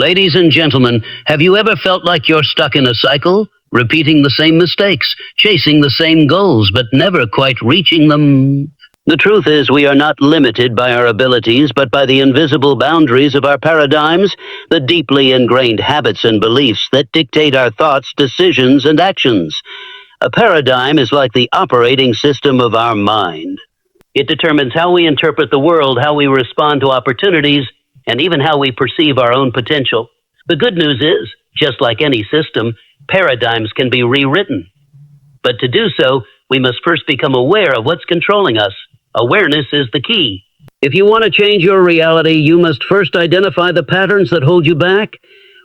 Ladies and gentlemen, have you ever felt like you're stuck in a cycle, repeating the same mistakes, chasing the same goals, but never quite reaching them? The truth is, we are not limited by our abilities, but by the invisible boundaries of our paradigms, the deeply ingrained habits and beliefs that dictate our thoughts, decisions, and actions. A paradigm is like the operating system of our mind. It determines how we interpret the world, how we respond to opportunities, and even how we perceive our own potential. The good news is, just like any system, paradigms can be rewritten. But to do so, we must first become aware of what's controlling us. Awareness is the key. If you want to change your reality, you must first identify the patterns that hold you back.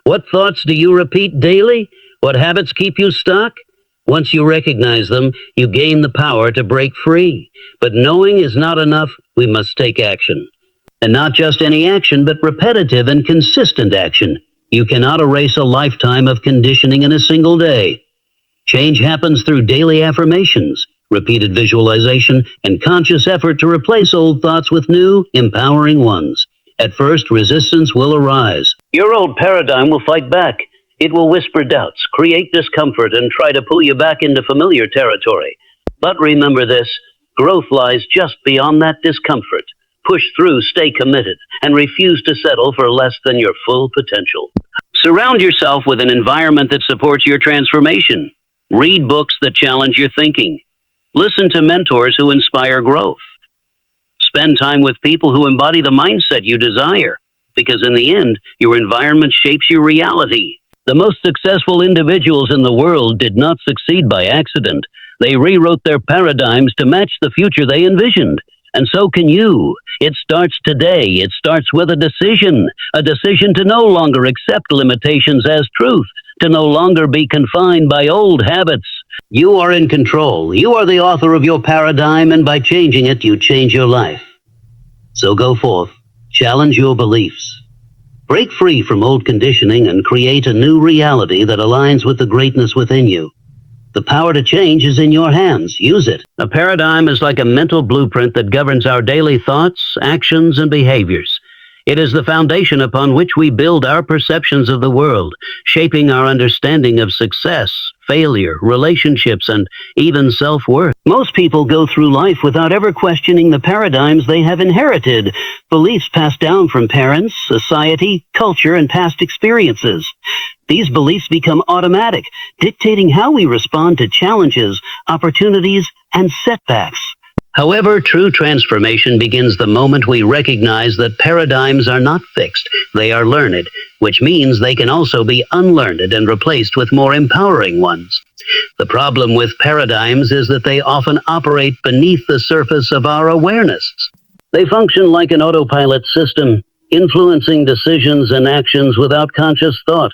What thoughts do you repeat daily? What habits keep you stuck? Once you recognize them, you gain the power to break free. But knowing is not enough. We must take action. And not just any action, but repetitive and consistent action. You cannot erase a lifetime of conditioning in a single day. Change happens through daily affirmations, repeated visualization, and conscious effort to replace old thoughts with new, empowering ones. At first, resistance will arise. Your old paradigm will fight back. It will whisper doubts, create discomfort, and try to pull you back into familiar territory. But remember this, growth lies just beyond that discomfort. Push through, stay committed, and refuse to settle for less than your full potential. Surround yourself with an environment that supports your transformation. Read books that challenge your thinking. Listen to mentors who inspire growth. Spend time with people who embody the mindset you desire, because in the end, your environment shapes your reality. The most successful individuals in the world did not succeed by accident. They rewrote their paradigms to match the future they envisioned. And so can you. It starts today. It starts with a decision to no longer accept limitations as truth, to no longer be confined by old habits. You are in control. You are the author of your paradigm, and by changing it, you change your life. So go forth, challenge your beliefs. Break free from old conditioning and create a new reality that aligns with the greatness within you. The power to change is in your hands. Use it. A paradigm is like a mental blueprint that governs our daily thoughts, actions, and behaviors. It is the foundation upon which we build our perceptions of the world, shaping our understanding of success, failure, relationships, and even self-worth. Most people go through life without ever questioning the paradigms they have inherited, beliefs passed down from parents, society, culture, and past experiences. These beliefs become automatic, dictating how we respond to challenges, opportunities, and setbacks. However, true transformation begins the moment we recognize that paradigms are not fixed, they are learned, which means they can also be unlearned and replaced with more empowering ones. The problem with paradigms is that they often operate beneath the surface of our awareness. They function like an autopilot system, influencing decisions and actions without conscious thought.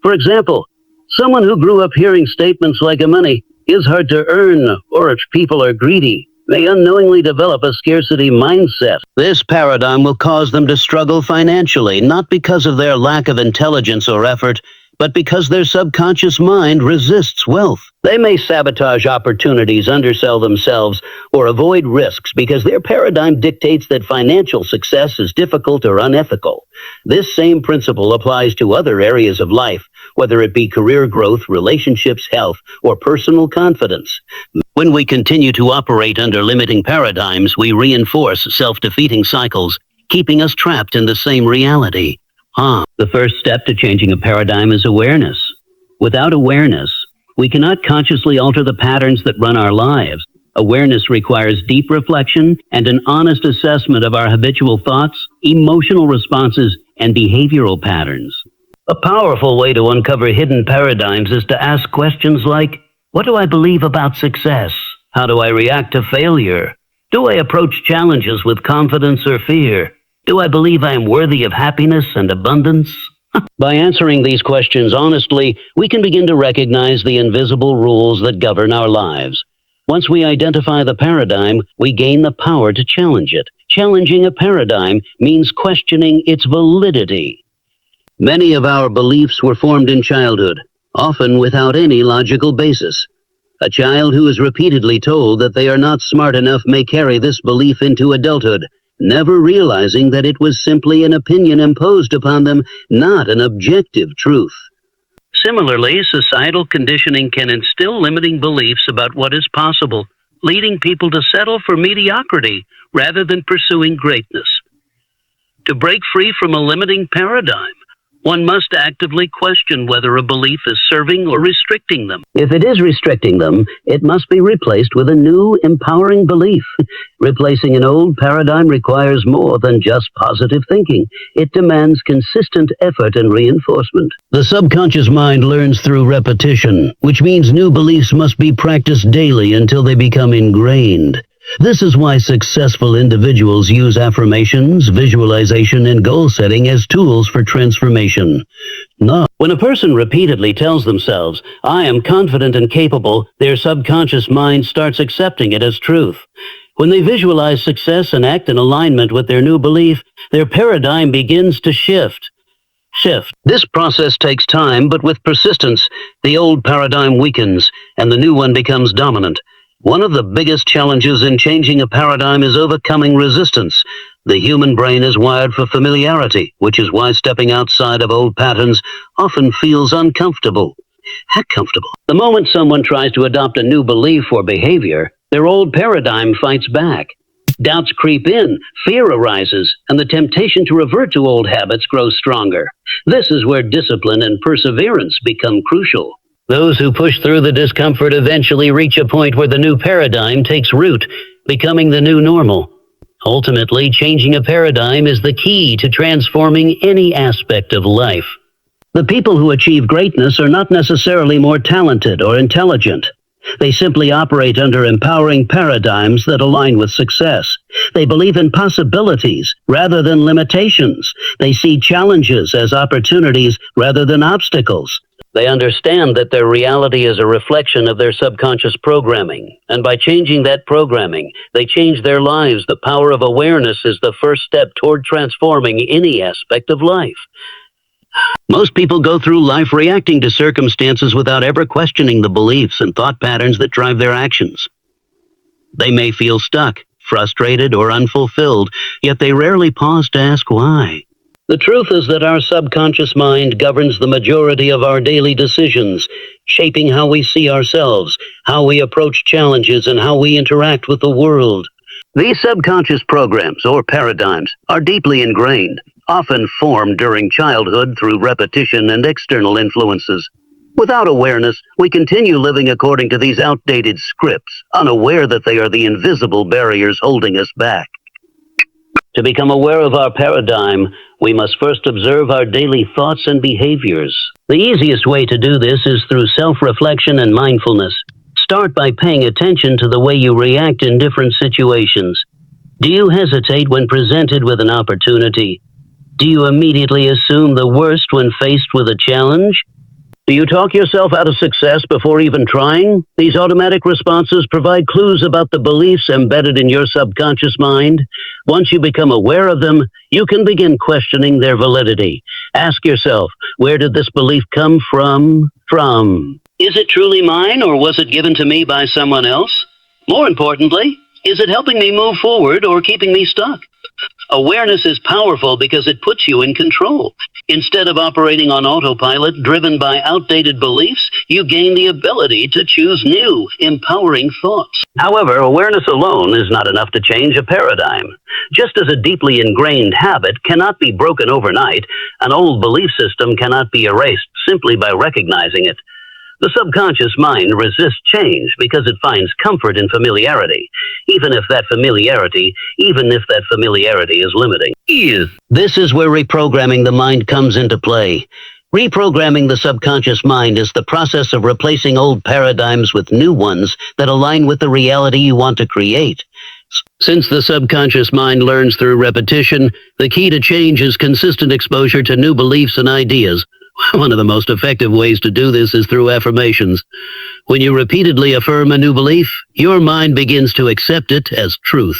For example, someone who grew up hearing statements like money is hard to earn, or people are greedy, may unknowingly develop a scarcity mindset. This paradigm will cause them to struggle financially, not because of their lack of intelligence or effort, but because their subconscious mind resists wealth. They may sabotage opportunities, undersell themselves, or avoid risks because their paradigm dictates that financial success is difficult or unethical. This same principle applies to other areas of life, whether it be career growth, relationships, health, or personal confidence. When we continue to operate under limiting paradigms, we reinforce self-defeating cycles, keeping us trapped in the same reality. The first step to changing a paradigm is awareness. Without awareness, we cannot consciously alter the patterns that run our lives. Awareness requires deep reflection and an honest assessment of our habitual thoughts, emotional responses, and behavioral patterns. A powerful way to uncover hidden paradigms is to ask questions like, what do I believe about success? How do I react to failure? Do I approach challenges with confidence or fear? Do I believe I am worthy of happiness and abundance? By answering these questions honestly, we can begin to recognize the invisible rules that govern our lives. Once we identify the paradigm, we gain the power to challenge it. Challenging a paradigm means questioning its validity. Many of our beliefs were formed in childhood, often without any logical basis. A child who is repeatedly told that they are not smart enough may carry this belief into adulthood, never realizing that it was simply an opinion imposed upon them, not an objective truth. Similarly, societal conditioning can instill limiting beliefs about what is possible, leading people to settle for mediocrity rather than pursuing greatness. To break free from a limiting paradigm, one must actively question whether a belief is serving or restricting them. If it is restricting them, it must be replaced with a new, empowering belief. Replacing an old paradigm requires more than just positive thinking. It demands consistent effort and reinforcement. The subconscious mind learns through repetition, which means new beliefs must be practiced daily until they become ingrained. This is why successful individuals use affirmations, visualization, and goal setting as tools for transformation. When a person repeatedly tells themselves, "I am confident and capable," their subconscious mind starts accepting it as truth. When they visualize success and act in alignment with their new belief, their paradigm begins to shift. This process takes time, but with persistence, the old paradigm weakens and the new one becomes dominant. One of the biggest challenges in changing a paradigm is overcoming resistance. The human brain is wired for familiarity, which is why stepping outside of old patterns often feels uncomfortable. The moment someone tries to adopt a new belief or behavior, their old paradigm fights back. Doubts creep in, fear arises, and the temptation to revert to old habits grows stronger. This is where discipline and perseverance become crucial. Those who push through the discomfort eventually reach a point where the new paradigm takes root, becoming the new normal. Ultimately, changing a paradigm is the key to transforming any aspect of life. The people who achieve greatness are not necessarily more talented or intelligent. They simply operate under empowering paradigms that align with success. They believe in possibilities rather than limitations. They see challenges as opportunities rather than obstacles. They understand that their reality is a reflection of their subconscious programming, and by changing that programming, they change their lives. The power of awareness is the first step toward transforming any aspect of life. Most people go through life reacting to circumstances without ever questioning the beliefs and thought patterns that drive their actions. They may feel stuck, frustrated, or unfulfilled, yet they rarely pause to ask why. The truth is that our subconscious mind governs the majority of our daily decisions, shaping how we see ourselves, how we approach challenges, and how we interact with the world. These subconscious programs, or paradigms, are deeply ingrained, often formed during childhood through repetition and external influences. Without awareness, we continue living according to these outdated scripts, unaware that they are the invisible barriers holding us back. To become aware of our paradigm, we must first observe our daily thoughts and behaviors. The easiest way to do this is through self-reflection and mindfulness. Start by paying attention to the way you react in different situations. Do you hesitate when presented with an opportunity? Do you immediately assume the worst when faced with a challenge? Do you talk yourself out of success before even trying? These automatic responses provide clues about the beliefs embedded in your subconscious mind. Once you become aware of them, you can begin questioning their validity. Ask yourself, where did this belief come from? Is it truly mine, or was it given to me by someone else? More importantly, is it helping me move forward or keeping me stuck? Awareness is powerful because it puts you in control. Instead of operating on autopilot driven by outdated beliefs, you gain the ability to choose new, empowering thoughts. However, awareness alone is not enough to change a paradigm. Just as a deeply ingrained habit cannot be broken overnight, an old belief system cannot be erased simply by recognizing it. The subconscious mind resists change because it finds comfort in familiarity, even if that familiarity is limiting. This is where reprogramming the mind comes into play. Reprogramming the subconscious mind is the process of replacing old paradigms with new ones that align with the reality you want to create. Since the subconscious mind learns through repetition, the key to change is consistent exposure to new beliefs and ideas. One of the most effective ways to do this is through affirmations. When you repeatedly affirm a new belief, your mind begins to accept it as truth.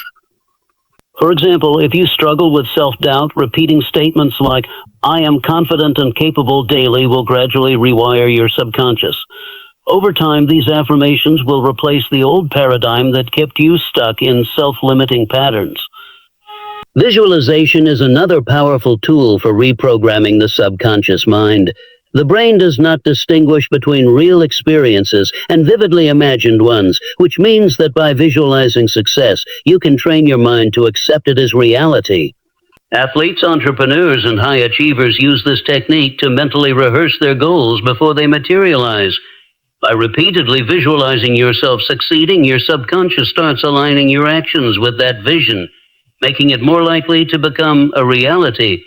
For example, if you struggle with self-doubt, repeating statements like, "I am confident and capable" daily will gradually rewire your subconscious. Over time, these affirmations will replace the old paradigm that kept you stuck in self-limiting patterns. Visualization is another powerful tool for reprogramming the subconscious mind. The brain does not distinguish between real experiences and vividly imagined ones, which means that by visualizing success, you can train your mind to accept it as reality. Athletes, entrepreneurs, and high achievers use this technique to mentally rehearse their goals before they materialize. By repeatedly visualizing yourself succeeding, your subconscious starts aligning your actions with that vision, making it more likely to become a reality.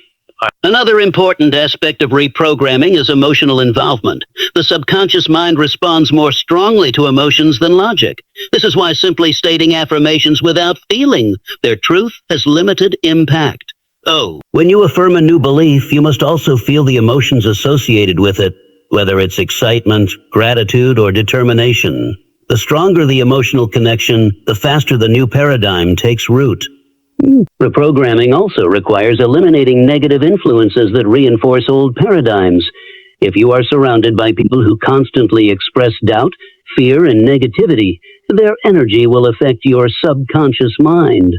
Another important aspect of reprogramming is emotional involvement. The subconscious mind responds more strongly to emotions than logic. This is why simply stating affirmations without feeling their truth has limited impact. Oh, when you affirm a new belief, you must also feel the emotions associated with it, whether it's excitement, gratitude, or determination. The stronger the emotional connection, the faster the new paradigm takes root. Reprogramming also requires eliminating negative influences that reinforce old paradigms. If you are surrounded by people who constantly express doubt, fear, and negativity, their energy will affect your subconscious mind.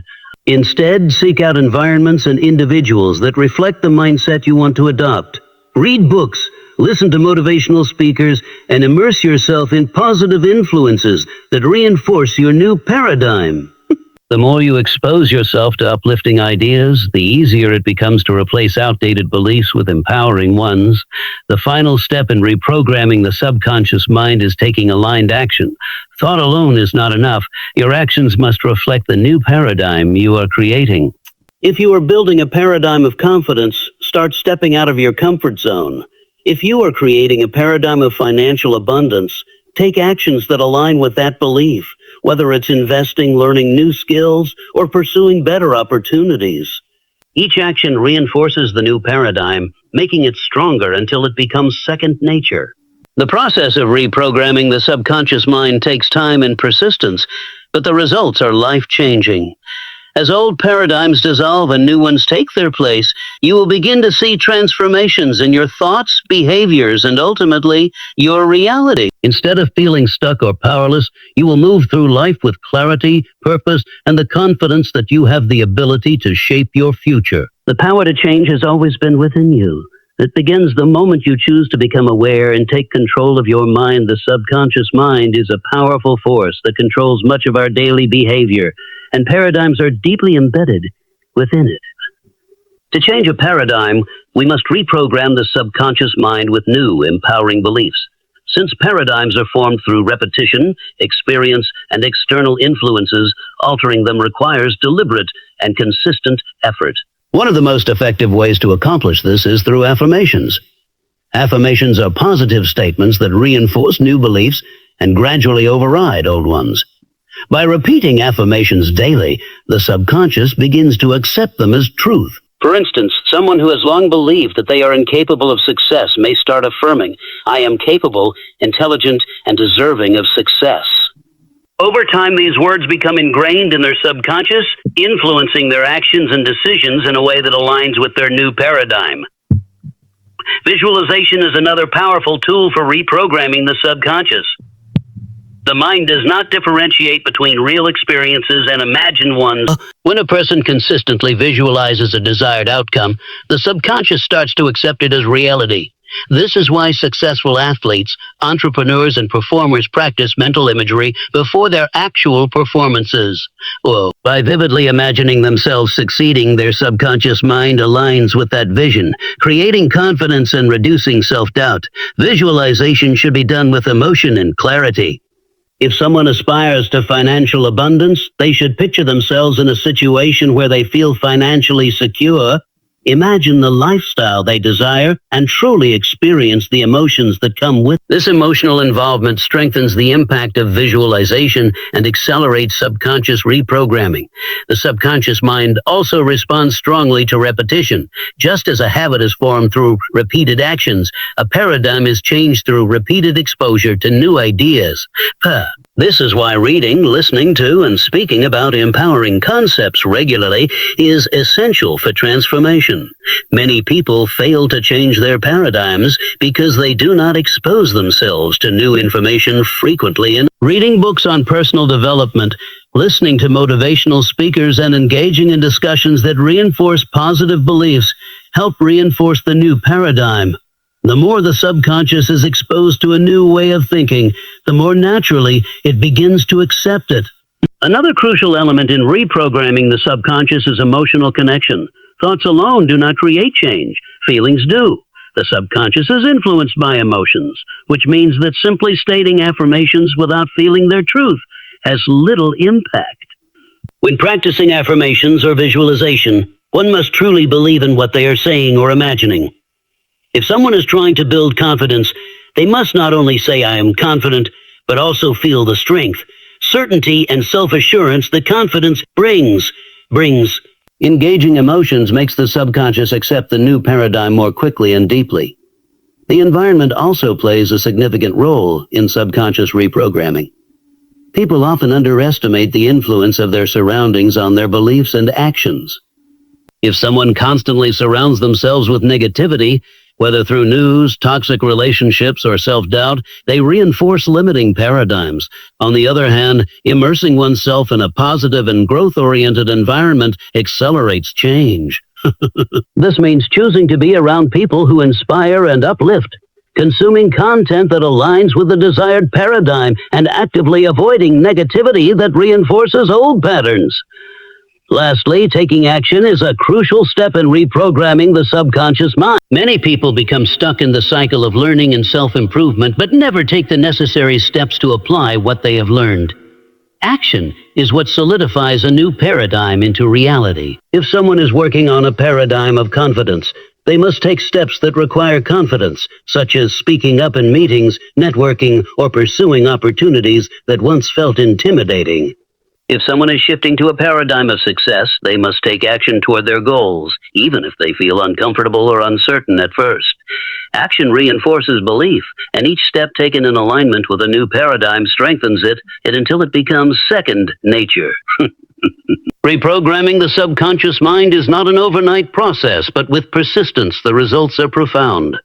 Instead, seek out environments and individuals that reflect the mindset you want to adopt. Read books, listen to motivational speakers, and immerse yourself in positive influences that reinforce your new paradigm. The more you expose yourself to uplifting ideas, the easier it becomes to replace outdated beliefs with empowering ones. The final step in reprogramming the subconscious mind is taking aligned action. Thought alone is not enough. Your actions must reflect the new paradigm you are creating. If you are building a paradigm of confidence, start stepping out of your comfort zone. If you are creating a paradigm of financial abundance, take actions that align with that belief, whether it's investing, learning new skills, or pursuing better opportunities. Each action reinforces the new paradigm, making it stronger until it becomes second nature. The process of reprogramming the subconscious mind takes time and persistence, but the results are life-changing. As old paradigms dissolve and new ones take their place, you will begin to see transformations in your thoughts, behaviors, and ultimately, your reality. Instead of feeling stuck or powerless, you will move through life with clarity, purpose, and the confidence that you have the ability to shape your future. The power to change has always been within you. It begins the moment you choose to become aware and take control of your mind. The subconscious mind is a powerful force that controls much of our daily behavior, and paradigms are deeply embedded within it. To change a paradigm, we must reprogram the subconscious mind with new, empowering beliefs. Since paradigms are formed through repetition, experience, and external influences, altering them requires deliberate and consistent effort. One of the most effective ways to accomplish this is through affirmations. Affirmations are positive statements that reinforce new beliefs and gradually override old ones. By repeating affirmations daily, the subconscious begins to accept them as truth. For instance, someone who has long believed that they are incapable of success may start affirming, "I am capable, intelligent, and deserving of success." Over time, these words become ingrained in their subconscious, influencing their actions and decisions in a way that aligns with their new paradigm. Visualization is another powerful tool for reprogramming the subconscious. The mind does not differentiate between real experiences and imagined ones. When a person consistently visualizes a desired outcome, the subconscious starts to accept it as reality. This is why successful athletes, entrepreneurs, and performers practice mental imagery before their actual performances. By vividly imagining themselves succeeding, their subconscious mind aligns with that vision, creating confidence and reducing self-doubt. Visualization should be done with emotion and clarity. If someone aspires to financial abundance, they should picture themselves in a situation where they feel financially secure. Imagine the lifestyle they desire and truly experience the emotions that come with it. This emotional involvement strengthens the impact of visualization and accelerates subconscious reprogramming. The subconscious mind also responds strongly to repetition. Just as a habit is formed through repeated actions, a paradigm is changed through repeated exposure to new ideas. This is why reading, listening to, and speaking about empowering concepts regularly is essential for transformation. Many people fail to change their paradigms because they do not expose themselves to new information frequently. Reading books on personal development, listening to motivational speakers, and engaging in discussions that reinforce positive beliefs help reinforce the new paradigm. The more the subconscious is exposed to a new way of thinking, the more naturally it begins to accept it. Another crucial element in reprogramming the subconscious is emotional connection. Thoughts alone do not create change. Feelings do. The subconscious is influenced by emotions, which means that simply stating affirmations without feeling their truth has little impact. When practicing affirmations or visualization, one must truly believe in what they are saying or imagining. If someone is trying to build confidence, they must not only say, "I am confident," but also feel the strength, certainty, and self-assurance that confidence brings. Engaging emotions makes the subconscious accept the new paradigm more quickly and deeply. The environment also plays a significant role in subconscious reprogramming. People often underestimate the influence of their surroundings on their beliefs and actions. If someone constantly surrounds themselves with negativity, whether through news, toxic relationships, or self-doubt, they reinforce limiting paradigms. On the other hand, immersing oneself in a positive and growth-oriented environment accelerates change. This means choosing to be around people who inspire and uplift, consuming content that aligns with the desired paradigm, and actively avoiding negativity that reinforces old patterns. Lastly, taking action is a crucial step in reprogramming the subconscious mind. Many people become stuck in the cycle of learning and self-improvement, but never take the necessary steps to apply what they have learned. Action is what solidifies a new paradigm into reality. If someone is working on a paradigm of confidence, they must take steps that require confidence, such as speaking up in meetings, networking, or pursuing opportunities that once felt intimidating. If someone is shifting to a paradigm of success, they must take action toward their goals, even if they feel uncomfortable or uncertain at first. Action reinforces belief, and each step taken in alignment with a new paradigm strengthens it until it becomes second nature. Reprogramming the subconscious mind is not an overnight process, but with persistence, the results are profound.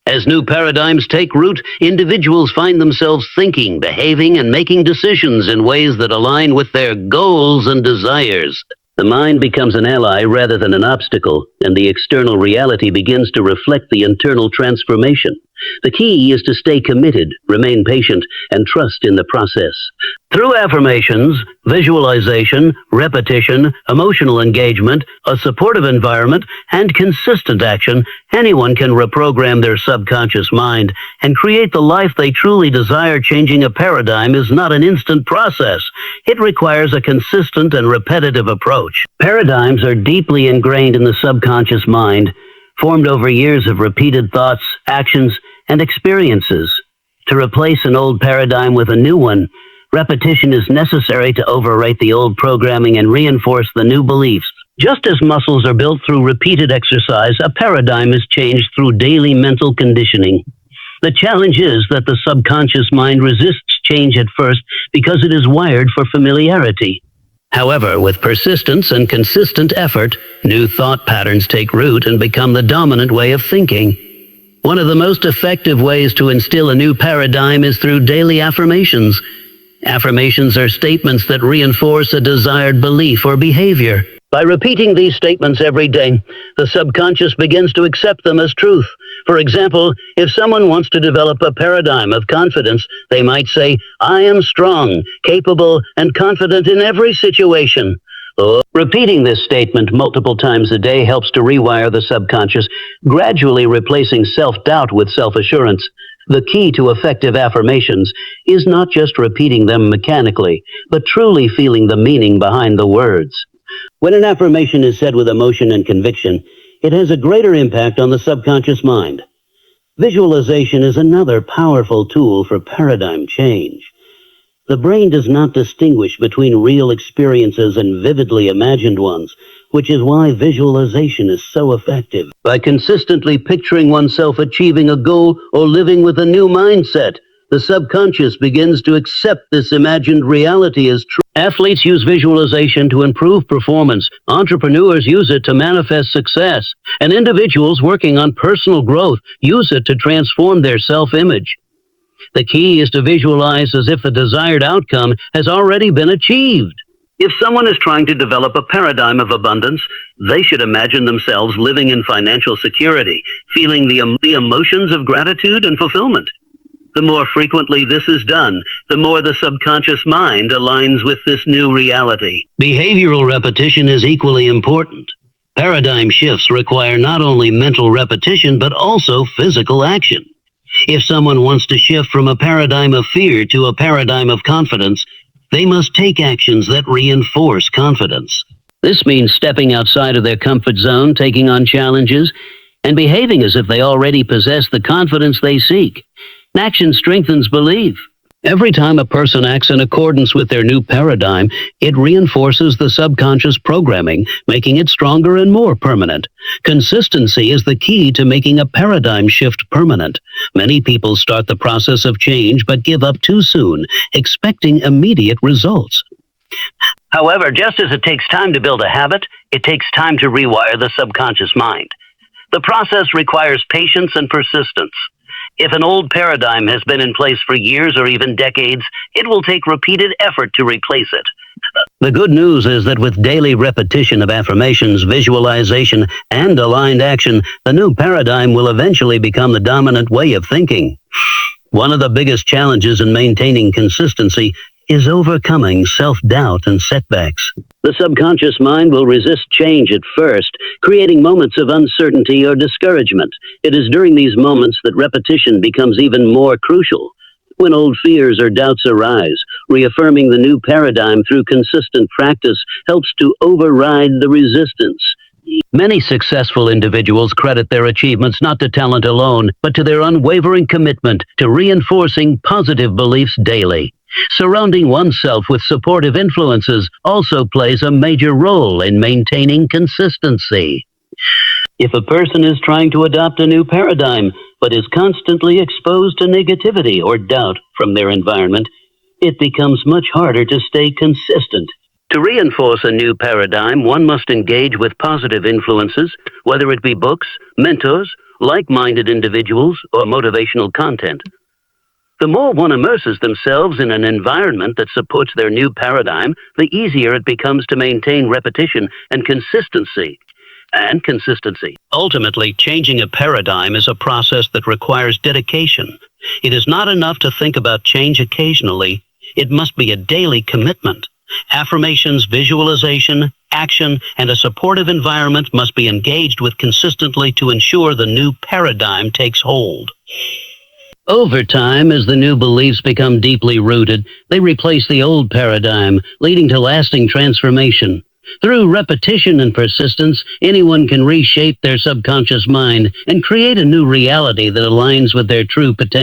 As new paradigms take root, individuals find themselves thinking, behaving, and making decisions in ways that align with their goals and desires. The mind becomes an ally rather than an obstacle, and the external reality begins to reflect the internal transformation. The key is to stay committed, remain patient, and trust in the process. Through affirmations, visualization, repetition, emotional engagement, a supportive environment, and consistent action, anyone can reprogram their subconscious mind and create the life they truly desire. Changing a paradigm is not an instant process. It requires a consistent and repetitive approach. Paradigms are deeply ingrained in the subconscious mind, formed over years of repeated thoughts, actions, and experiences. To replace an old paradigm with a new one, repetition is necessary to overwrite the old programming and reinforce the new beliefs. Just as muscles are built through repeated exercise, a paradigm is changed through daily mental conditioning. The challenge is that the subconscious mind resists change at first because it is wired for familiarity. However, with persistence and consistent effort, new thought patterns take root and become the dominant way of thinking. One of the most effective ways to instill a new paradigm is through daily affirmations. Affirmations are statements that reinforce a desired belief or behavior. By repeating these statements every day, the subconscious begins to accept them as truth. For example, if someone wants to develop a paradigm of confidence, they might say, "I am strong, capable, and confident in every situation." Repeating this statement multiple times a day helps to rewire the subconscious, gradually replacing self-doubt with self-assurance. The key to effective affirmations is not just repeating them mechanically, but truly feeling the meaning behind the words. When an affirmation is said with emotion and conviction, it has a greater impact on the subconscious mind. Visualization is another powerful tool for paradigm change. The brain does not distinguish between real experiences and vividly imagined ones, which is why visualization is so effective. By consistently picturing oneself achieving a goal or living with a new mindset, The subconscious begins to accept this imagined reality as true. Athletes use visualization to improve performance. Entrepreneurs use it to manifest success. And individuals working on personal growth use it to transform their self-image. The key is to visualize as if the desired outcome has already been achieved. If someone is trying to develop a paradigm of abundance, they should imagine themselves living in financial security, feeling the emotions of gratitude and fulfillment. The more frequently this is done, the more the subconscious mind aligns with this new reality. Behavioral repetition is equally important. Paradigm shifts require not only mental repetition, but also physical action. If someone wants to shift from a paradigm of fear to a paradigm of confidence, they must take actions that reinforce confidence. This means stepping outside of their comfort zone, taking on challenges, and behaving as if they already possess the confidence they seek. Action strengthens belief. Every time a person acts in accordance with their new paradigm, it reinforces the subconscious programming, making it stronger and more permanent. Consistency is the key to making a paradigm shift permanent. Many people start the process of change but give up too soon, expecting immediate results. However, just as it takes time to build a habit, it takes time to rewire the subconscious mind. The process requires patience and persistence. If an old paradigm has been in place for years or even decades, it will take repeated effort to replace it. The good news is that with daily repetition of affirmations, visualization, and aligned action, the new paradigm will eventually become the dominant way of thinking. One of the biggest challenges in maintaining consistency is overcoming self-doubt and setbacks. The subconscious mind will resist change at first, creating moments of uncertainty or discouragement. It is during these moments that repetition becomes even more crucial. When old fears or doubts arise, reaffirming the new paradigm through consistent practice helps to override the resistance. Many successful individuals credit their achievements not to talent alone, but to their unwavering commitment to reinforcing positive beliefs daily. Surrounding oneself with supportive influences also plays a major role in maintaining consistency. If a person is trying to adopt a new paradigm, but is constantly exposed to negativity or doubt from their environment, it becomes much harder to stay consistent. To reinforce a new paradigm, one must engage with positive influences, whether it be books, mentors, like-minded individuals, or motivational content. The more one immerses themselves in an environment that supports their new paradigm, the easier it becomes to maintain repetition and consistency. Ultimately, changing a paradigm is a process that requires dedication. It is not enough to think about change occasionally. It must be a daily commitment. Affirmations, visualization, action, and a supportive environment must be engaged with consistently to ensure the new paradigm takes hold. Over time, as the new beliefs become deeply rooted, they replace the old paradigm, leading to lasting transformation. Through repetition and persistence, anyone can reshape their subconscious mind and create a new reality that aligns with their true potential.